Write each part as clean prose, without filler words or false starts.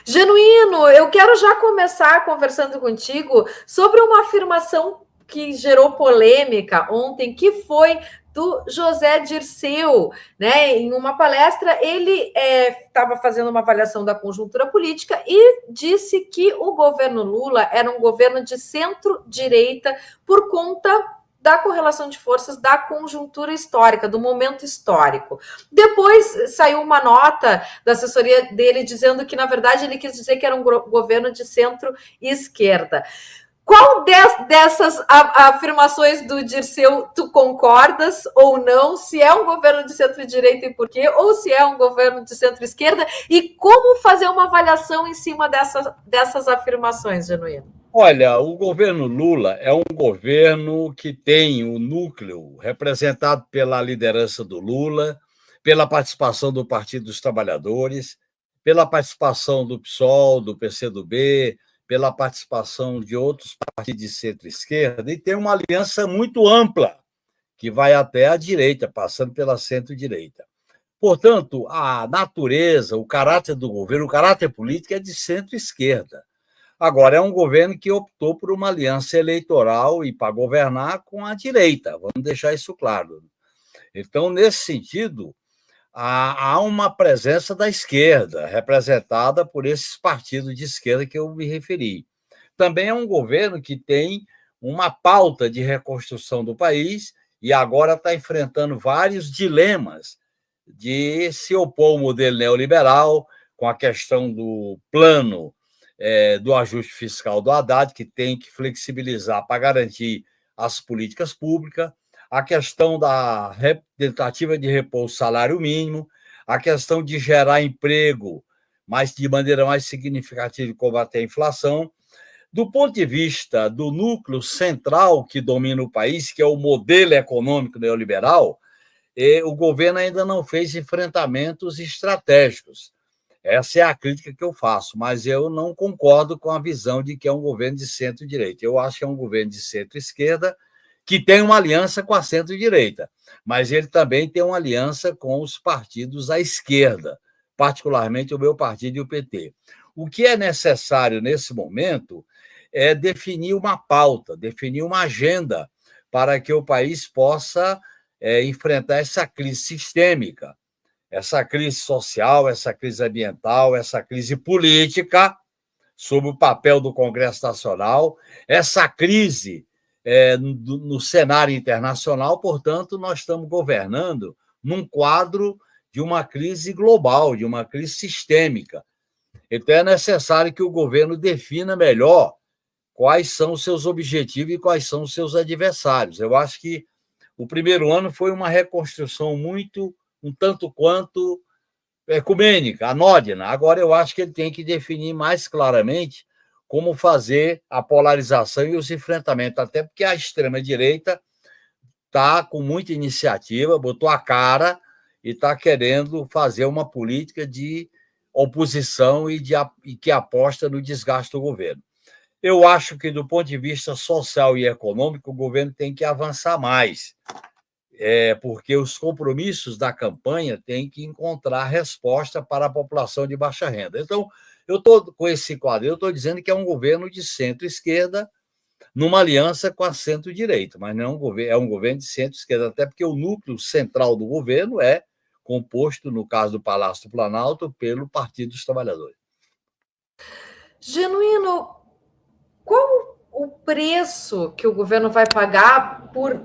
Genuíno, eu quero já começar conversando contigo sobre uma afirmação que gerou polêmica ontem, que foi do José Dirceu, né? Em uma palestra, ele estava fazendo uma avaliação da conjuntura política e disse que o governo Lula era um governo de centro-direita por conta da correlação de forças da conjuntura histórica, do momento histórico. Depois saiu uma nota da assessoria dele dizendo que, na verdade, ele quis dizer que era um governo de centro-esquerda. Qual dessas afirmações do Dirceu tu concordas ou não? Se é um governo de centro-direita e por quê? Ou se é um governo de centro-esquerda? E como fazer uma avaliação em cima dessas afirmações, Genuíno? Olha, o governo Lula é um governo que tem o núcleo representado pela liderança do Lula, pela participação do Partido dos Trabalhadores, pela participação do PSOL, do PCdoB, pela participação de outros partidos de centro-esquerda, e tem uma aliança muito ampla, que vai até a direita, passando pela centro-direita. Portanto, a natureza, o caráter do governo, o caráter político é de centro-esquerda. Agora, é um governo que optou por uma aliança eleitoral e para governar com a direita, vamos deixar isso claro. Então, nesse sentido, há uma presença da esquerda, representada por esses partidos de esquerda que eu me referi. Também é um governo que tem uma pauta de reconstrução do país e agora está enfrentando vários dilemas de se opor ao modelo neoliberal, com a questão do plano do ajuste fiscal do Haddad, que tem que flexibilizar para garantir as políticas públicas, a questão da tentativa de repor o salário mínimo, a questão de gerar emprego, mas de maneira mais significativa de combater a inflação. Do ponto de vista do núcleo central que domina o país, que é o modelo econômico neoliberal, o governo ainda não fez enfrentamentos estratégicos. Essa é a crítica que eu faço, mas eu não concordo com a visão de que é um governo de centro-direita. Eu acho que é um governo de centro-esquerda que tem uma aliança com a centro-direita, mas ele também tem uma aliança com os partidos à esquerda, particularmente o meu partido e o PT. O que é necessário nesse momento é definir uma pauta, definir uma agenda para que o país possa enfrentar essa crise sistêmica, essa crise social, essa crise ambiental, essa crise política, sob o papel do Congresso Nacional, essa crise no cenário internacional. Portanto, nós estamos governando num quadro de uma crise global, de uma crise sistêmica. Então, é necessário que o governo defina melhor quais são os seus objetivos e quais são os seus adversários. Eu acho que o primeiro ano foi uma reconstrução um tanto quanto ecumênica, anódina. Agora, eu acho que ele tem que definir mais claramente como fazer a polarização e os enfrentamentos, até porque a extrema-direita está com muita iniciativa, botou a cara e está querendo fazer uma política de oposição e que aposta no desgaste do governo. Eu acho que, do ponto de vista social e econômico, o governo tem que avançar mais, porque os compromissos da campanha têm que encontrar resposta para a população de baixa renda. Então, eu estou com esse quadro, eu estou dizendo que é um governo de centro-esquerda numa aliança com a centro-direita, mas não é um governo de centro-esquerda, até porque o núcleo central do governo é composto, no caso do Palácio do Planalto, pelo Partido dos Trabalhadores. Genuíno, qual o preço que o governo vai pagar por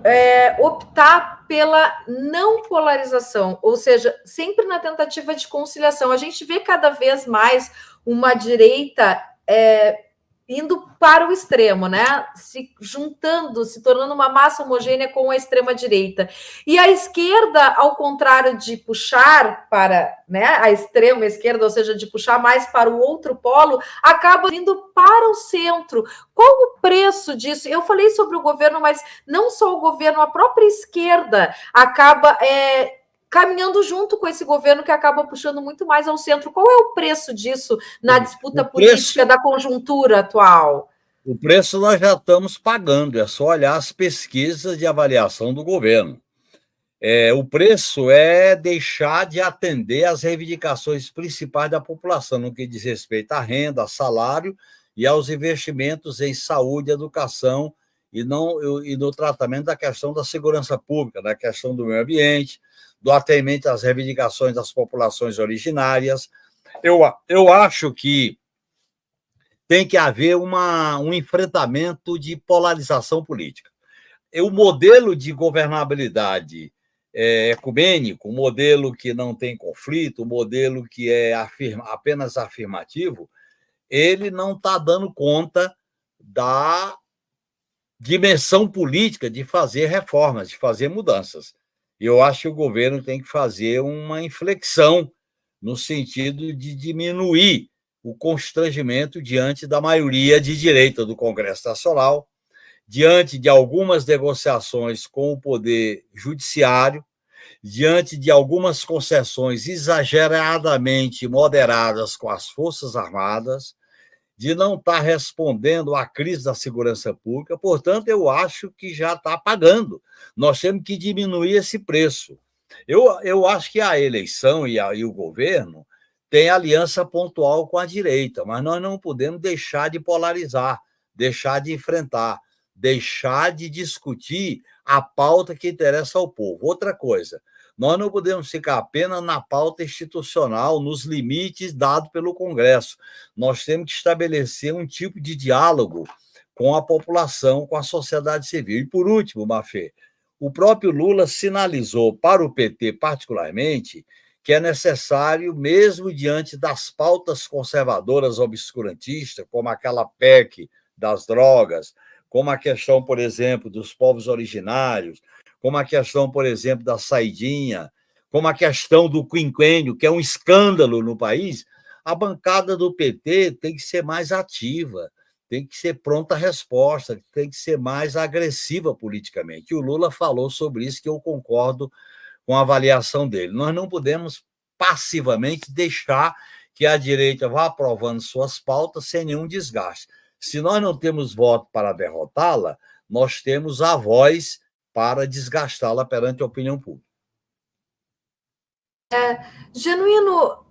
optar pela não polarização, ou seja, sempre na tentativa de conciliação? A gente vê cada vez mais uma direita indo para o extremo, né? Se juntando, se tornando uma massa homogênea com a extrema-direita. E a esquerda, ao contrário de puxar para, né, a extrema esquerda, ou seja, de puxar mais para o outro polo, acaba vindo para o centro. Qual o preço disso? Eu falei sobre o governo, mas não só o governo, a própria esquerda acaba caminhando junto com esse governo que acaba puxando muito mais ao centro. Qual é o preço disso na disputa política da conjuntura atual? O preço nós já estamos pagando, é só olhar as pesquisas de avaliação do governo. O preço é deixar de atender às reivindicações principais da população, no que diz respeito à renda, a salário e aos investimentos em saúde, educação e no tratamento da questão da segurança pública, da questão do meio ambiente, do atendimento às reivindicações das populações originárias. Eu acho que tem que haver um enfrentamento de polarização política. O modelo de governabilidade ecumênico, um modelo que não tem conflito, um modelo que é apenas afirmativo, ele não está dando conta da dimensão política de fazer reformas, de fazer mudanças. Eu acho que o governo tem que fazer uma inflexão no sentido de diminuir o constrangimento diante da maioria de direita do Congresso Nacional, diante de algumas negociações com o Poder Judiciário, diante de algumas concessões exageradamente moderadas com as Forças Armadas, de não estar respondendo à crise da segurança pública. Portanto, eu acho que já está pagando. Nós temos que diminuir esse preço. Eu acho que a eleição e o governo têm aliança pontual com a direita, mas nós não podemos deixar de polarizar, deixar de enfrentar, deixar de discutir a pauta que interessa ao povo. Outra coisa, nós não podemos ficar apenas na pauta institucional, nos limites dados pelo Congresso. Nós temos que estabelecer um tipo de diálogo com a população, com a sociedade civil. E, por último, Mafê, o próprio Lula sinalizou para o PT, particularmente, que é necessário, mesmo diante das pautas conservadoras obscurantistas, como aquela PEC das drogas, como a questão, por exemplo, dos povos originários, como a questão, por exemplo, da saidinha, como a questão do quinquênio, que é um escândalo no país, a bancada do PT tem que ser mais ativa, tem que ser pronta a resposta, tem que ser mais agressiva politicamente. E o Lula falou sobre isso, que eu concordo com a avaliação dele. Nós não podemos passivamente deixar que a direita vá aprovando suas pautas sem nenhum desgaste. Se nós não temos voto para derrotá-la, nós temos a voz para desgastá-la perante a opinião pública. Genuíno,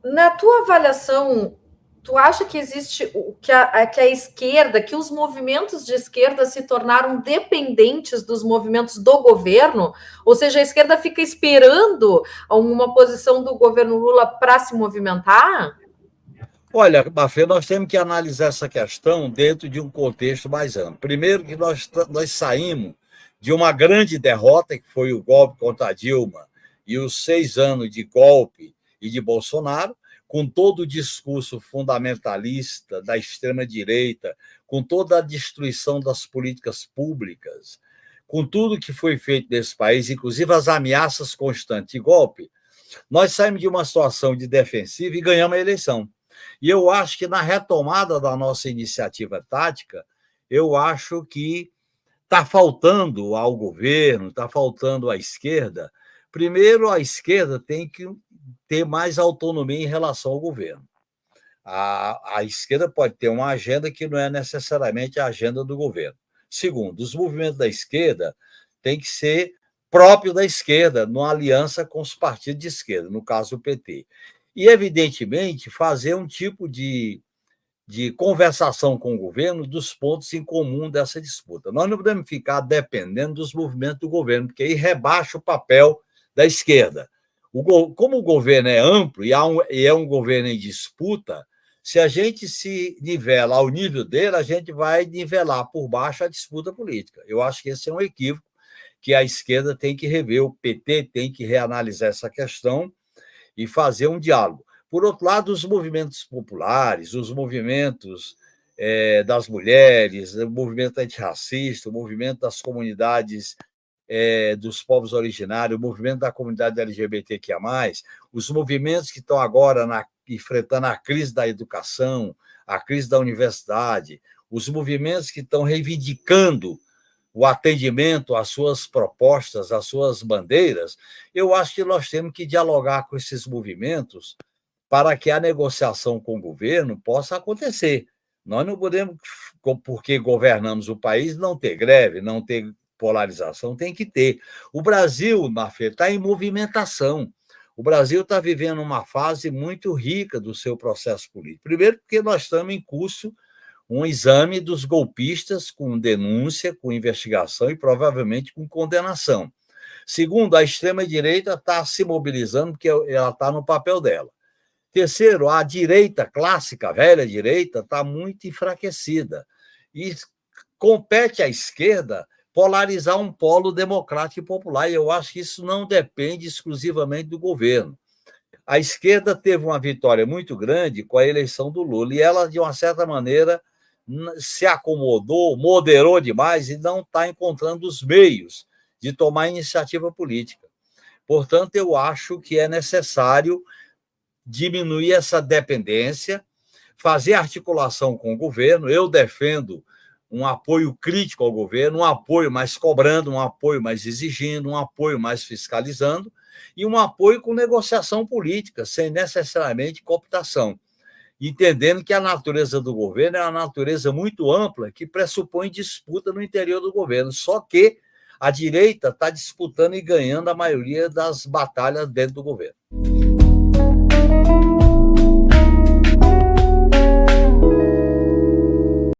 na tua avaliação, tu acha que existe que a esquerda, que os movimentos de esquerda se tornaram dependentes dos movimentos do governo? Ou seja, a esquerda fica esperando uma posição do governo Lula para se movimentar? Olha, Mafê, nós temos que analisar essa questão dentro de um contexto mais amplo. Primeiro, que nós saímos de uma grande derrota, que foi o golpe contra a Dilma e os 6 anos de golpe e de Bolsonaro, com todo o discurso fundamentalista da extrema-direita, com toda a destruição das políticas públicas, com tudo que foi feito nesse país, inclusive as ameaças constantes de golpe, nós saímos de uma situação de defensiva e ganhamos a eleição. E eu acho que na retomada da nossa iniciativa tática, eu acho que está faltando ao governo, está faltando à esquerda. Primeiro, a esquerda tem que ter mais autonomia em relação ao governo. A esquerda pode ter uma agenda que não é necessariamente a agenda do governo. Segundo, os movimentos da esquerda têm que ser próprios da esquerda, numa aliança com os partidos de esquerda, no caso o PT. E, evidentemente, fazer um tipo de conversação com o governo dos pontos em comum dessa disputa. Nós não podemos ficar dependendo dos movimentos do governo, porque aí rebaixa o papel da esquerda. Como o governo é amplo e é um governo em disputa, se a gente se nivela ao nível dele, a gente vai nivelar por baixo a disputa política. Eu acho que esse é um equívoco que a esquerda tem que rever, o PT tem que reanalisar essa questão e fazer um diálogo. Por outro lado, os movimentos populares, os movimentos das mulheres, o movimento antirracista, o movimento das comunidades dos povos originários, o movimento da comunidade LGBTQIA+, os movimentos que estão agora enfrentando a crise da educação, a crise da universidade, os movimentos que estão reivindicando o atendimento às suas propostas, às suas bandeiras, eu acho que nós temos que dialogar com esses movimentos para que a negociação com o governo possa acontecer. Nós não podemos, porque governamos o país, não ter greve, não ter polarização tem que ter. O Brasil, Mafê, está em movimentação. O Brasil está vivendo uma fase muito rica do seu processo político. Primeiro, porque nós estamos em curso um exame dos golpistas com denúncia, com investigação e provavelmente com condenação. Segundo, a extrema-direita está se mobilizando porque ela está no papel dela. Terceiro, a direita clássica, a velha direita, está muito enfraquecida. E compete à esquerda polarizar um polo democrático e popular. E eu acho que isso não depende exclusivamente do governo. A esquerda teve uma vitória muito grande com a eleição do Lula, e ela, de uma certa maneira, se acomodou, moderou demais e não está encontrando os meios de tomar iniciativa política. Portanto, eu acho que é necessário diminuir essa dependência, fazer articulação com o governo. Eu defendo um apoio crítico ao governo, um apoio mais cobrando, um apoio mais exigindo, um apoio mais fiscalizando e um apoio com negociação política, sem necessariamente cooptação, entendendo que a natureza do governo é uma natureza muito ampla que pressupõe disputa no interior do governo, só que a direita está disputando e ganhando a maioria das batalhas dentro do governo.